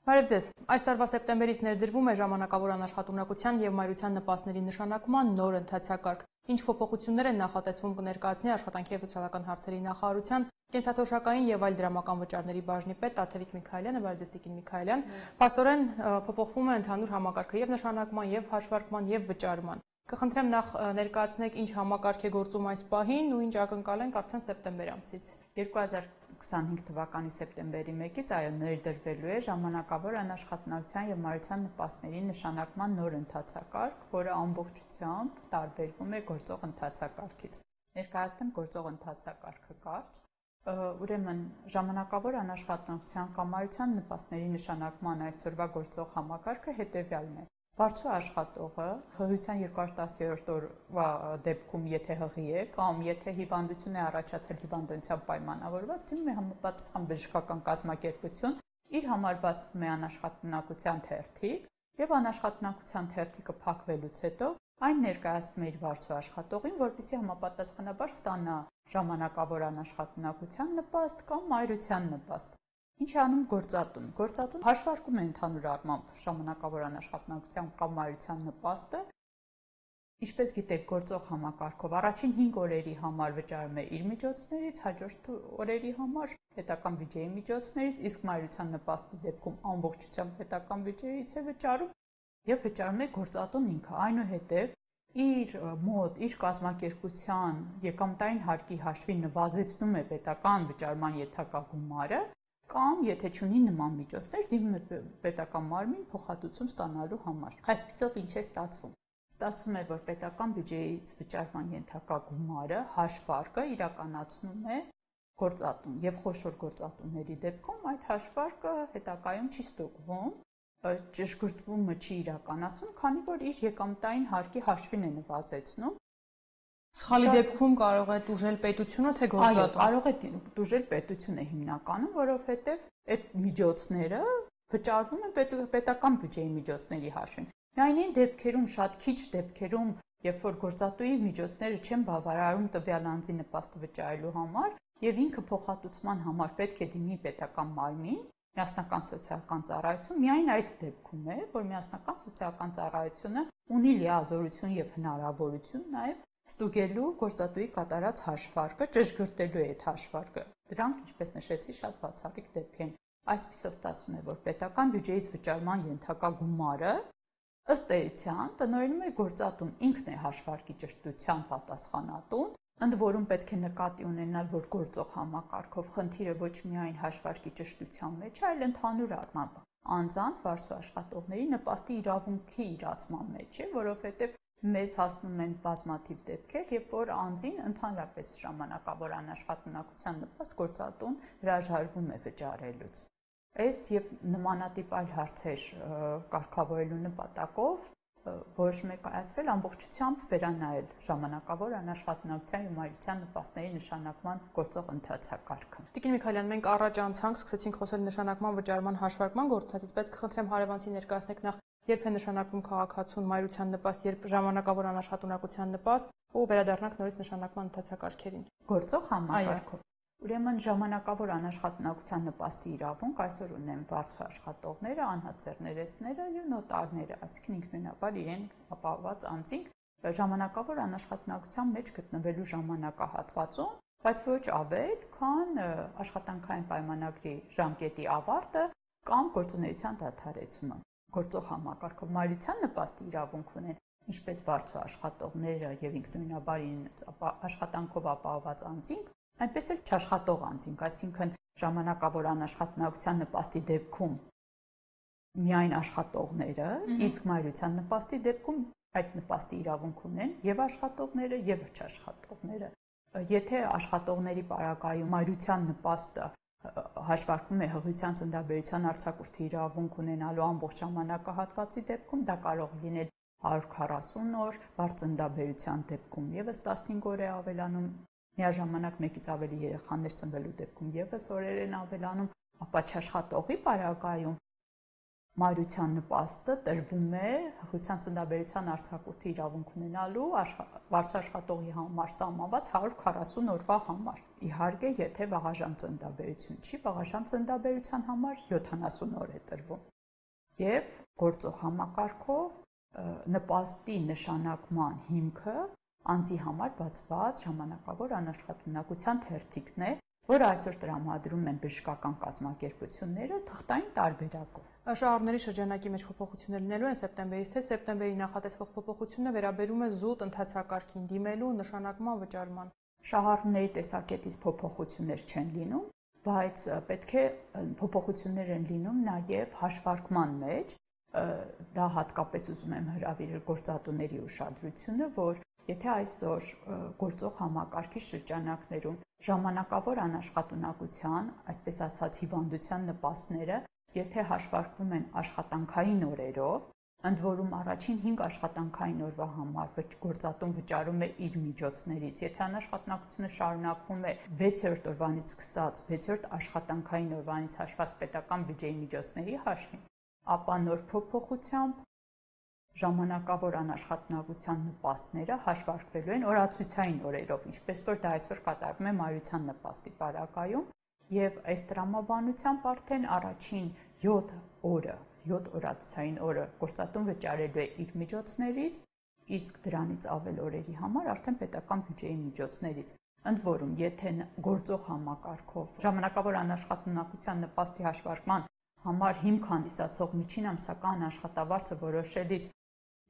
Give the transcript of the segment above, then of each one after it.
Բարև ձեզ։ Այս տարվա սեպտեմբերից ներդրվում է ժամանակավոր անաշխատունակության և մայրության նպաստների նշանակման նոր ընթացակարգ։ Ինչ փոփոխություններ են նախատեսվում կներկայացնի Աշխատանքի և սոցիալական հարցերի նախարարության կենսաթոշակային և այլ դրամական վճարների բաժնի պետ Տաթևիկ Միքայելյանը, բարև ձեզ Տիկին Միքայելյան։ Փաստորեն փոփոխվում է ընդհանուր համակարգը և նշանակման, և հաշվարկման, և վճարման։ Կխնդրեմ նախ ներկայացնեք ինչ համակարգ է գործում այս պահին ու ինչ ակնկալենք արդեն սեպտեմբեր ամսից։ 2025 թվականի սեպտեմբերի 1-ից ներդրվելու է ժամանակավոր անաշխատունակության և մայրության նպաստների նշանակման նոր ընթացակարգ, որը ամբողջությամբ տարբերվում է գործող ընթացակարգից։ Ներկայացնեմ գործող ընթացակարգը կարճ։ Ուրեմն ժամանակավոր անաշխատունակության կամ մայրության նպաստների նշանակման այսօրվա գործող համակարգը հետևյալն է։ Բարձր աշխատողը հղիության 210-րդ օրվա դեպքում եթե հղի է կամ եթե հիվանդություն է առաջացել հիվանդությամբ պայմանավորված, դիմում է համապատասխան բժշկական կազմակերպություն, իր համար բացվում է անաշխատունակության թերթիկ եւ անաշխատունակության թերթիկը փակվելուց հետո այն ներկայացնում է իր բարձր աշխատողին, որպեսզի համապատասխանաբար ստանա ժամանակավոր անաշխատունակության նպաստ կամ մայրության նպաստ։ Ինչ է անում գործատուն։ Գործատուն հաշվարկում է ընդհանուր առմամբ ժամանակավոր անաշխատունակության կամ մայրության նպաստը։ Ինչպես գիտեք, գործող համակարգով առաջին 5 օրերի համար վճարում է իր միջոցներից, հաջորդ օրերի համար պետական բյուջեի միջոցներից, իսկ մայրության նպաստի դեպքում ամբողջությամբ պետական բյուջեից է վճարում եւ վճարում է գործատուն ինքը։ Այնուհետեւ իր մոտ, իր կազմակերպության եկամտային հարկի հաշվին նվազեցնում է պետական վճարման ենթակա գումարը կամ եթե չունի նման միջոցներ, դիմում է պետական մարմին փոխհատուցում ստանալու համար։ Այսպիսով ինչ է ստացվում։ Ստացվում է, որ պետական բյուջեից վճարման ենթակա գումարը հաշվարկը իրականացնում է գործատուն եւ խոշոր գործատուների դեպքում այդ հաշվարկը հետագայում չի ստուգվում, ճշգրտվումը չի իրականացվում, քանի որ իր եկամտային հարկի հաշվին է նվազեցնում։ Սխալի դեպքում կարող է տուժել պետությունը, թե գործատուն։ Այո, կարող է տուժել պետությունը հիմնականում, որովհետև այդ միջոցները վճարվում են պետական բյուջեի միջոցների հաշվին։ Միայն այն դեպքերում, շատ քիչ դեպքերում, երբ որ գործատուի միջոցները չեն բավարարում տվյալ անձի նպաստը վճարելու համար, եւ ինքը փոխհատուցման համար պետք է դիմի պետական մարմին, միասնական սոցիալական ծառայություն, միայն այդ դեպքում է, որ միասնական սոցիալական ծառայությունը ունի լիազորություն եւ հնարավորություն նաեւ ստուգելու գործատուի կատարած հաշվարկը, ճշգրտելու է այդ հաշվարկը։ Դրանք, ինչպես նշեցի, շատ բացառիկ դեպք են։ Այսպիսով ստացվում է, որ պետական բյուջեից վճարման ենթակա գումարը ըստ էության տնօրինում է գործատուն, ինքն է հաշվարկի ճշտության պատասխանատուն, ընդ որում պետք է նկատի ունենալ, որ գործող համակարգով խնդիրը ոչ միայն հաշվարկի ճշտության մեջ է, այլ ընդհանուր առմամբ անձանց բարձր աշխատողների նպաստի իրավունքի իրացման մեջ է, որովհետև մեզ հասնում են բազմաթիվ դեպքեր, երբ որ անձին ընդհանրապես ժամանակավոր անաշխատունակության նպաստ գործատուն հրաժարվում է վճարելուց։ Այս եւ նմանատիպ այլ հարցեր կարգավորելու նպատակով որոշում է կայացվել ամբողջությամբ վերանայել ժամանակավոր անաշխատունակության եւ մայրության նպաստների նշանակման գործող ընթացակարգը։ Տիկին Միքայելյան, մենք առաջ անցանք, սկսեցինք խոսել նշանակման վճարման հաշվարկման գործընթացից, բայց կխնդրեմ հարևանցի ներկայացնեք նախ երբ է նշանակվում քաղաքացուն մայրության նպաստ, երբ ժամանակավոր անաշխատունակության նպաստ ու վերադառնանք նորից նշանակման ընթացակարգերին։ Գործող համակարգով։ Ուրեմն ժամանակավոր անաշխատունակության նպաստի իրավունք այսօր ունեն բարձր աշխատողները, անհատձեռներեսները եւ նոտարները, այսինքն ինքնուրույնաբար իրեն ապահովված անձինք ժամանակավոր անաշխատունակության մեջ գտնվելու ժամանակահատվածում, բայց ոչ ավել, քան աշխատանքային պայմանագրի ժամկետի ավարտը կամ գործունեության դադարեցումը։ Գործող համակարգով մայրության նպաստի իրավունք ունեն ինչպես բարձր աշխատողները եւ ինքնուրույնաբար աշխատանքով ապահովված անձինք, այնպես էլ չաշխատող անձինք, այսինքն ժամանակավոր անաշխատունակության նպաստի դեպքում միայն աշխատողները, իսկ մայրության նպաստի դեպքում այդ նպաստի իրավունք ունեն եւ աշխատողները եւ չաշխատողները։ Եթե աշխատողների պարագայում մայրության նպաստը հաշվարկվում է հղիության ծննդաբերության արձակուրդի իրավունք ունենալու ամբողջ ժամանակահատվածի դեպքում, դա կարող է լինել 140 օր, բարձր ծննդաբերության դեպքում եւս 15 օր է ավելանում, միաժամանակ մեկից ավելի երեխաներ ծնվելու դեպքում եւս օրեր են ավելանում, ապա չաշխատողի պարագայում մայրության նպաստը տրվում է հղիության ծննդաբերության արձակուրդի իրավունք ունենալու բարձր աշխատողի համար սահմանված 140 օրվա համար։ Իհարկե, եթե վաղաժամ ծննդաբերություն չի, վաղաժամ ծննդաբերության համար 70 օր է տրվում։ եւ գործող համակարգով նպաստի նշանակման հիմքը անձի համար բացված ժամանակավոր անաշխատունակության թերթիկն է, որը այսօր տրամադրում են բժշկական կազմակերպությունները թղթային տարբերակով։ Շահառուների շրջանակի մեջ փոփոխություններ լինելու են սեպտեմբերից, թե սեպտեմբերի նախատեսվող փոփոխությունը վերաբերում է զուտ ընթացակարգին դիմելու նշանակման վճարման։ Շահառուների տեսակետից փոփոխություններ չեն լինում, բայց պետք է փոփոխություններ են լինում նաև հաշվարկման մեջ, դա հատկապես ուզում եմ հրավիրել գործատուների ուշադրությունը, որ եթե այսօր գործող համակարգի շրջանակներում ժամանակավոր անաշխատունակության, այսպես ասած հիվանդության նպաստները, եթե հաշվարկվում են աշխատանքային օրերով, ընդ որում առաջին 5 աշխատանքային օրվա համար գործատուն վճարում է իր միջոցներից, եթե անաշխատունակությունը շարունակվում է 6-րդ օրվանից սկսած 6-րդ աշխատանքային օրվանից հաշված պետական բյուջեի միջոցների հաշվին, ապա նոր փոփոխությամբ ժամանակավոր անաշխատունակության նպաստները հաշվարկվելու են օրացույցային օրերով, ինչպես որ դա այսօր կատարվում է մայրության նպաստի պարագայում, եւ այս տրամաբանությամբ արդեն առաջին 7 օրը, 7 օրացույցային օրը գործատուն վճարելու է իր միջոցներից, իսկ դրանից ավել օրերի համար արդեն պետական բյուջեի միջոցներից։ Ընդ որում, եթե գործող համակարգով ժամանակավոր անաշխատունակության նպաստի հաշվարկման համար հիմք հանդիսացող միջին ամսական աշխատավարձը որոշելիս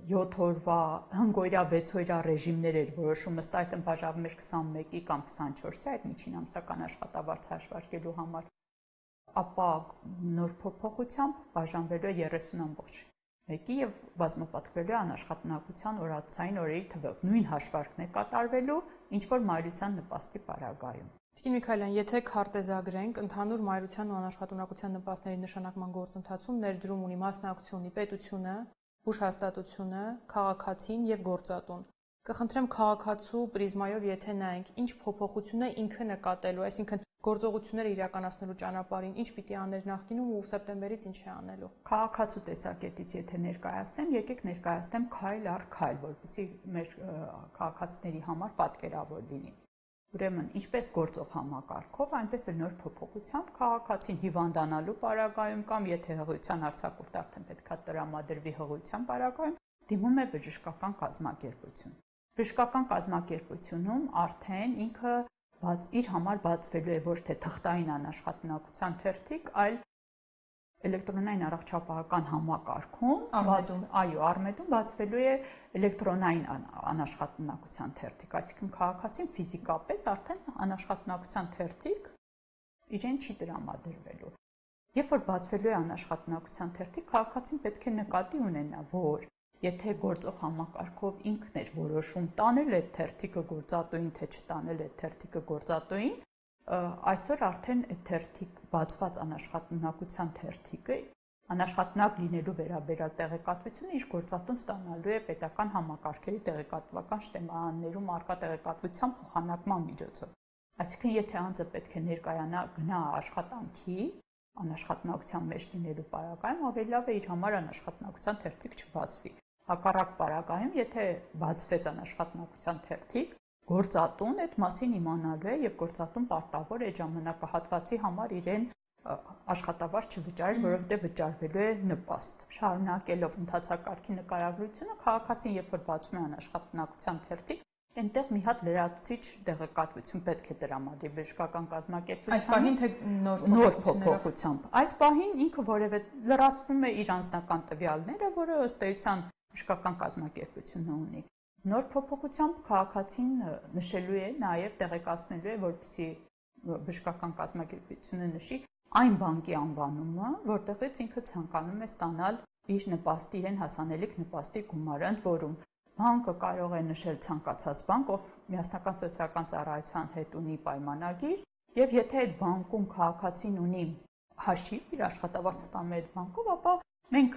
7 օրվա հնգօրյա 6 օրյա ռեժիմներ էր որոշումը, ըստ այդմ բաժանվում էր 21-ի կամ 24-ի այդ միջին ամսական աշխատավարձ հաշվարկելու համար, ապա նոր փոփոխությամբ բաժանվելու է 30.1-ի եւ բազմապատկվելու է անաշխատունակության օրացուցային օրերի թվով։ Նույն հաշվարկն է կատարվելու, ինչ որ մայրության նպաստի պարագայում։ Տիկին Միքայելյան, եթե քարտեզագրենք, ընդհանուր մայրության ու անաշխատունակության նպաստների նշանակման գործընթացում ներդրում ունի մասնակցություն ունի պետությունը, հուշհաստատությունը, քաղաքացին եւ գործատուն։ Կխնդրեմ քաղաքացու պրիզմայով, եթե նայենք, ինչ փոփոխություն է ինքը նկատելու, այսինքն գործողությունները իրականացնելու ճանապարհին, ինչ պիտի աներ նախկինում ու սեպտեմբերից ինչ է անելու։ Քաղաքացու տեսակետից եթե ներկայացնեմ, եկեք ներկայացնեմ քայլ առ քայլ, որպեսզի մեր քաղաքացիների համար պատկերավոր լինի։ Ուրեմն, ինչպես գործող համակարգով, այնպես էլ նոր փոփոխությամբ քաղաքացին հիվանդանալու պարագայում կամ եթե հղիության արձակուրդ արդեն պետքա տրամադրվի հղիության պարագայում, դիմում է բժշկական կազմակերպություն։ Բժշկական կազմակերպությունում արդեն ինքը իր համար բացվելու է ոչ թե թղթային անաշխատունակության թերթիկ, այլ էլեկտրոնային առողջապահական համակարգում, Արմեդում բացվելու է էլեկտրոնային անաշխատունակության թերթիկ, այսինքն քաղաքացին ֆիզիկապես արդեն անաշխատունակության թերթիկ իրեն չի տրամադրվելու։ Երբ որ բացվելու է անաշխատունակության թերթիկ, քաղաքացին պետք է նկատի ունենա, որ եթե գործող համակարգով ինքն էր որոշում տանել այդ թերթիկը գործատուին, թե չտանել այդ թերթիկը գործատուին, այսօր արդեն այդ թերթիկ բացված անաշխատունակության թերթիկը անաշխատունակ լինելու վերաբերյալ տեղեկատվությունը իր գործատուն ստանալու է պետական համակարգերի տեղեկատվական շտեմարաններում առկա տեղեկատվության փոխանակման միջոցով։ Այսինքն, եթե անձը պետք է ներկայանա գնա աշխատանքի անաշխատունակության մեջ լինելու պարագայում, ավելի լավ է իր համար անաշխատունակության թերթիկ չբացվի։ Հակառակ պարագայում, եթե բացվեց անաշխատունակության թերթիկ, գործատուն այդ մասին իմանալու է եւ գործատուն պարտավոր է ժամանակահատվածի համար իրեն աշխատավարձ չվճարել, որովհետեւ վճարվելու է նպաստ։ Շարունակելով ընթացակարգի նկարագրությունը, քաղաքացին երբ որ բացում է անաշխատունակության թերթիկ, այնտեղ մի հատ լրացուցիչ տեղեկատվություն պետք է տրամադրի բժշկական կազմակերպությանը։ Այս պահին թե նոր փոփոխությամբ։ Այս պահին ինքը որևէ լրացվում է իր անձնական տվյալները, որը ըստ էության բժշկական կազմակերպությունը ունի։ Նոր փոփոխությամբ քաղաքացին նշելու է նաև տեղեկացնելու է, որպեսզի բժշկական կազմակերպությունը նշի այն բանկի անվանումը, որտեղից ինքը ցանկանում է ստանալ իր նպաստի, իրեն հասանելիք նպաստի գումարը, ընդ որում բանկը կարող է նշել ցանկացած բանկ, ով միասնական սոցիալական ծառայության հետ ունի պայմանագիր, եւ եթե այդ բանկում քաղաքացին ունի հաշիվ, իր աշխատավարձը ստանում է այդ բանկով, ապա մենք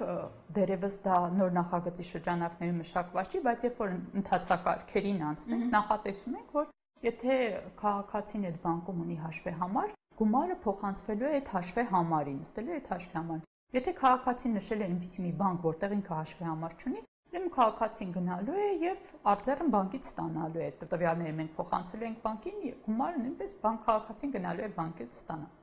դերևս դա նոր նախագծի շրջանակներում մշակված չի, բայց երբ որ ընթացակարգերին անցնենք, նախատեսում ենք, որ եթե քաղաքացին այդ բանկում ունի հաշվի համար, գումարը փոխանցվելու է այդ հաշվի համարին, նստելու է այդ հաշվի համարին։ Եթե քաղաքացին նշել է այնպիսի մի բանկ, որտեղ ինքը հաշվի համար չունի, ուրեմն քաղաքացին գնալու է եւ արձեռն բանկից ստանալու է այդ տվյալները մենք փոխանցելու ենք բանկին, գումարը նույնպես բանկ քաղաքացին գնալու է բանկից ստանալ։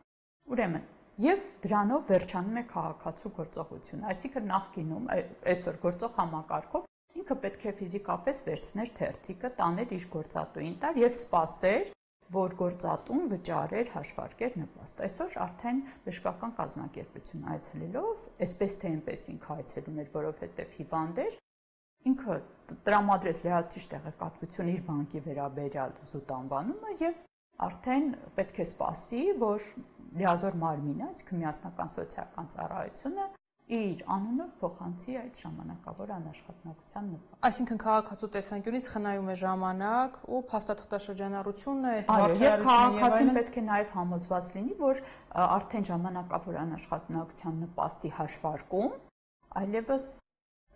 Ուրեմն եւ դրանով վերջանում է քաղաքացու գործողությունը։ Այսինքն նախկինում այսօր գործող համակարգով ինքը պետք է ֆիզիկապես վերցներ թերթիկը, տաներ իր գործատուին տար եւ սպասեր, որ գործատուն վճարեր, հաշվարկեր նպաստ։ Այսօր արդեն բժշկական կազմակերպություն այցելելով, այսպես թե այնպես ինքը այցելում էր, որովհետեւ հիվանդ էր, ինքը տրամադրեց լրացուցիչ տեղեկատվություն իր բանկի վերաբերյալ զուտ անվանումը եւ արդեն պետք է սպասի, որ լիազոր մարմինը, այսինքն միասնական սոցիալական ծառայությունը իր անունով փոխանցի այդ ժամանակավոր անաշխատունակության նպաստ։ Այսինքն քաղաքացու տեսանկյունից խնայում է ժամանակ ու փաստաթղթաշրջանառությունը, այդ վարչարարությունը եւ քաղաքացին պետք է նաեւ համոզված լինի, որ արդեն ժամանակավոր անաշխատունակության նպաստի հաշվարկում այլևս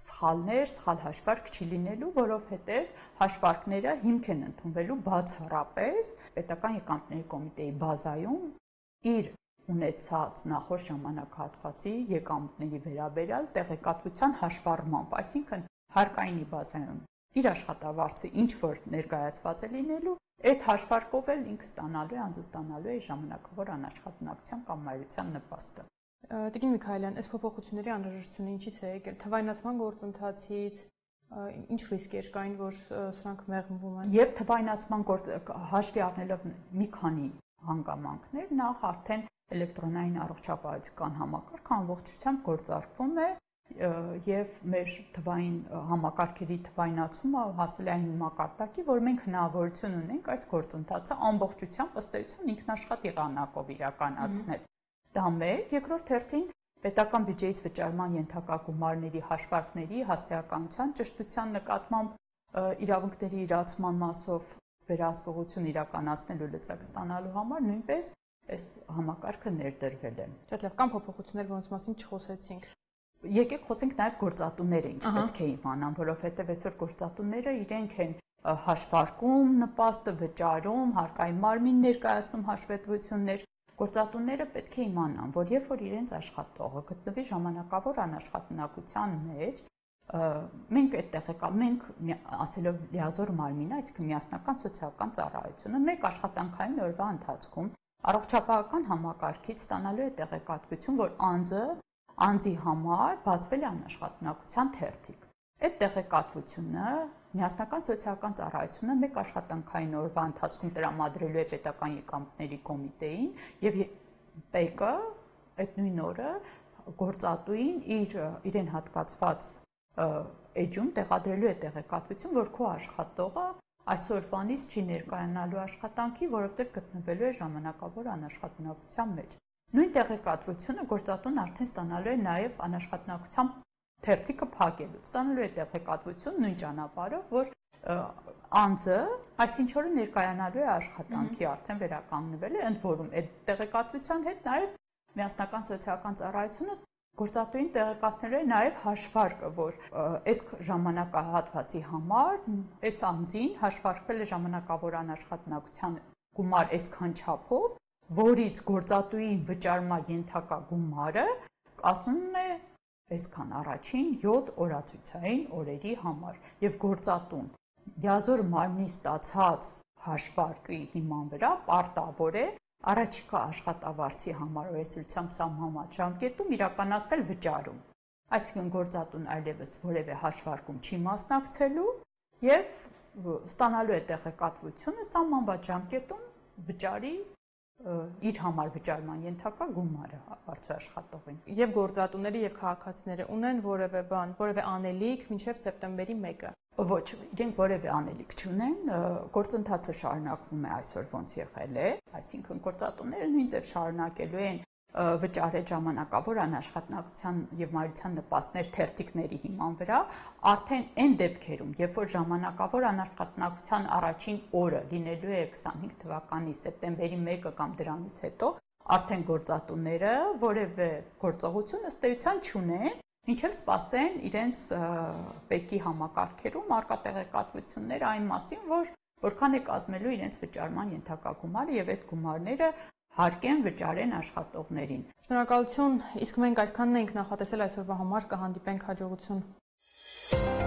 սխալներ, սխալ հաշվարկ չի լինելու, որովհետև հաշվարկները հիմք են ընդունվելու բացառապես պետական եկամտների կոմիտեի բազայում իր ունեցած նախորդ ժամանակահատվածի եկամուտների վերաբերյալ տեղեկատվության հաշվառմամբ, այսինքն հարկայինի բազայում իր աշխատավարձը ինչ որ ներկայացված է լինելու, այդ հաշվարկով էլ ինքը ստանալու է, անձը ստանալու է ժամանակավոր անաշխատունակության կամ մայրության նպաստը։ Տիկին Միքայելյան, այս փոփոխությունների անհրաժեշտությունը ինչից է եկել, թվայնացման գործընթացից, ինչ ռիսկեր կային, որ սրանք մեղմվում են։ Եվ թվայնացման հաշվի առնելով մի քանի հանգամանքներ, նախ արդեն էլեկտրոնային առողջապահական համակարգը ամբողջությամբ գործարկվում է եւ մեր թվային համակարգերի թվայնացումը հասել է այն մակարդակի, որ մենք հնարավորություն ունենք այս գործընթացը ամբողջությամբ ըստ էության ինքնաշխատ եղանակով իրականացնել։ Դա մեկ, երկրորդ հերթին պետական բյուջեից վճարման ենթակա գումարների հաշվարկների հասարակության ճշտության նկատմամբ իրավունքների իրացման մասով վերահսկողություն իրականացնելու լծակ ստանալու համար նույնպես այս համակարգը ներդրվել է։ Շատ լավ, կան փոփոխություններ, որոնց մասին չխոսեցինք։ Եկեք խոսենք նաև գործատուները ինչ պետք է իմանան, որովհետև այսօր գործատուները իրենք են հաշվարկում, նպաստը վճարում, հարկային մարմին ներկայացնում հաշվետվություններ։ Գործատուները պետք է իմանան, որ երբ որ իրենց աշխատողը գտնվի ժամանակավոր անաշխատունակության մեջ, մենք ասելով լիազոր մարմինը, այսինքն միասնական սոցիալական ծառայությունը, մեկ աշխատանքային օրվա ընթացքում առողջապահական համակարգից ստանալու է տեղեկատվություն, որ անձի համար բացվել է անաշխատունակության թերթիկ։ Այդ տեղեկատվությունը միասնական սոցիալական ծառայությունը մեկ աշխատանքային օրվա ընթացքում տրամադրելու է պետական եկամուտների կոմիտեին եւ ՊԵԿ-ը այդ նույն օրը գործատուին իրեն հատկացված էջում տեղադրելու է տեղեկատվություն, որ քո աշխատողը այսօրվանից չի ներկայանալու աշխատանքի, որովհետեւ գտնվելու է ժամանակավոր անաշխատունակության մեջ։ Նույն տեղեկատվությունը գործատուն արդեն ստանալու է նաեւ անաշխատունակության թերթիկը փակելուց, ստանալու է տեղեկատվություն նույն ճանապարհով, որ անձը այսինչ օրը ներկայանալու է աշխատանքի, արդեն վերականգնվել է, ընդ որում այդ տեղեկատվության հետ նաեւ միասնական սոցիալական ծառայությունը գործատուին տեղեկացնելու է նաեւ հաշվարկը, որ այս ժամանակահատվածի համար այս անձին հաշվարկվել է ժամանակավոր անաշխատունակության գումար այսքան չափով, որից գործատուին վճարման ենթակա գումարը ասում է այսքան առաջին 7 օրացույցային օրերի համար եւ գործատուն լիազոր մարմնի ստացած հաշվարկի հիման վրա պարտավոր է առաջիկա աշխատավարձի համար օրենսդրությամբ սահմանված ժամկետում իրականացնել վճարում։ Այսինքն գործատուն այլևս որևէ հաշվարկում չի մասնակցելու եւ ստանալու է տեղեկատվությունը սահմանված ժամկետում վճարի իր համար վճարման ենթակա գումարը բարձր աշխատողին։ Եվ գործատուները եւ քաղաքացիները ունեն որևէ անելիք մինչեւ սեպտեմբերի 1-ը։ Ոչ, իրենք որևէ անելիք չունեն, գործընթացը շարունակվում է այսօր ոնց եղել է, այսինքն գործատուները նույն ձև շարունակելու են վճարել ժամանակավոր անաշխատունակության եւ մայրության նպաստներ թերթիկների հիման վրա, արդեն այն դեպքերում, երբ որ ժամանակավոր անաշխատունակության առաջին օրը լինելու է 25 թվականի սեպտեմբերի 1-ը կամ դրանից հետո, արդեն գործատուները որևէ գործողություն ըստ էության չունեն, մինչև սպասեն իրենց ՊԵԿ-ի համակարգերում արկա տեղեկատվություններ այն մասին, որքան է կազմելու իրենց վճարման ենթակա գումարը եւ այդ գումարները հարկեն վճարեն աշխատողներին։ Շնորհակալություն, իսկ մենք այսքանն ենք նախատեսել այսօրվա համար, կհանդիպենք հաջողություն։